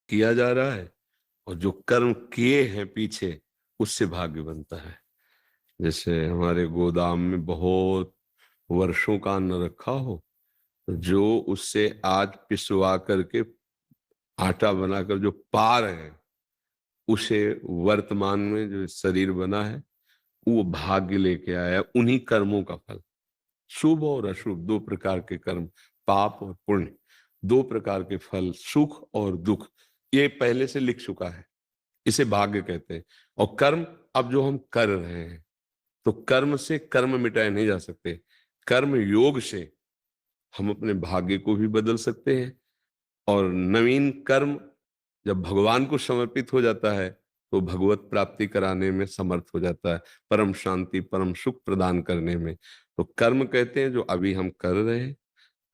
किया जा रहा है और जो कर्म किए हैं पीछे, उससे भाग्य बनता है। जैसे हमारे गोदाम में बहुत वर्षों का अन्न रखा हो, तो जो उससे आज पिसवा करके आटा बनाकर जो पा रहे हैं, उसे वर्तमान में जो शरीर बना है वो भाग्य लेके आया, उन्हीं कर्मों का फल। शुभ और अशुभ दो प्रकार के कर्म, पाप और पुण्य, दो प्रकार के फल, सुख और दुख, ये पहले से लिख चुका है। इसे भाग्य कहते हैं। और कर्म, अब जो हम कर रहे हैं, तो कर्म से कर्म मिटाए नहीं जा सकते। कर्म योग से हम अपने भाग्य को भी बदल सकते हैं। और नवीन कर्म जब भगवान को समर्पित हो जाता है, तो भगवत प्राप्ति कराने में समर्थ हो जाता है, परम शांति परम सुख प्रदान करने में। तो कर्म कहते हैं जो अभी हम कर रहे हैं।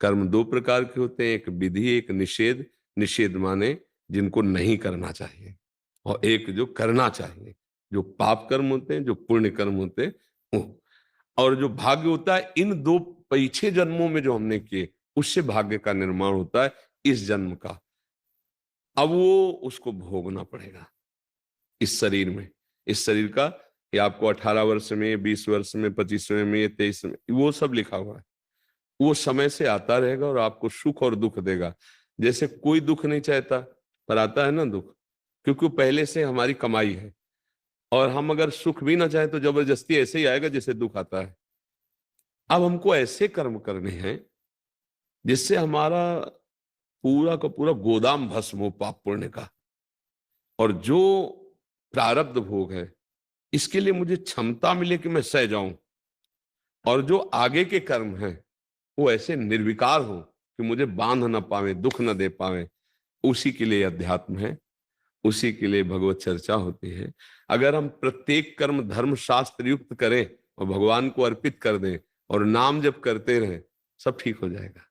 कर्म दो प्रकार के होते हैं, एक विधि एक निषेध। निषेध माने जिनको नहीं करना चाहिए, और एक जो करना चाहिए, जो पाप कर्म होते हैं, जो पुण्य कर्म होते हैं वो। और जो भाग्य होता है, इन दो पीछे जन्मों में जो हमने किए, उससे भाग्य का निर्माण होता है इस जन्म का। अब वो उसको भोगना पड़ेगा इस शरीर में। इस शरीर का, ये आपको 18 वर्ष में, 20 वर्ष में, 25वें में, 23 में, वो सब लिखा हुआ है। वो समय से आता रहेगा और आपको सुख और दुख देगा। जैसे कोई दुख नहीं चाहता, पर आता है ना दुख, क्योंकि वो पहले से हमारी कमाई है। और हम अगर सुख भी ना चाहे तो जबरदस्ती ऐसे ही आएगा जैसे दुख आता है। अब हमको ऐसे कर्म करने हैं जिससे हमारा पूरा का पूरा गोदाम भस्म हो पाप पुण्य का। और जो प्रारब्ध भोग है, इसके लिए मुझे क्षमता मिले कि मैं सह जाऊं। और जो आगे के कर्म हैं वो ऐसे निर्विकार हो कि मुझे बांध ना पावे, दुख ना दे पावे। उसी के लिए अध्यात्म है, उसी के लिए भगवत चर्चा होती है। अगर हम प्रत्येक कर्म धर्म शास्त्र युक्त करें और भगवान को अर्पित कर दें और नाम जप करते रहें, सब ठीक हो जाएगा।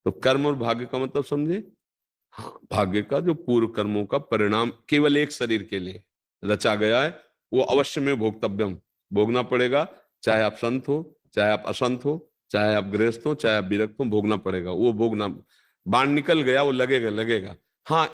तो कर्म और भाग्य का मतलब समझे? हाँ, भाग्य का जो पूर्व कर्मों का परिणाम केवल एक शरीर के लिए रचा गया है, वो अवश्य में भोक्तव्यम, भोगना पड़ेगा। चाहे आप संत हो, चाहे आप असंत हो, चाहे आप गृहस्थ हो, चाहे आप विरक्त हो, भोगना पड़ेगा। वो भोगना, बाण निकल गया, वो लगेगा लगेगा। हाँ,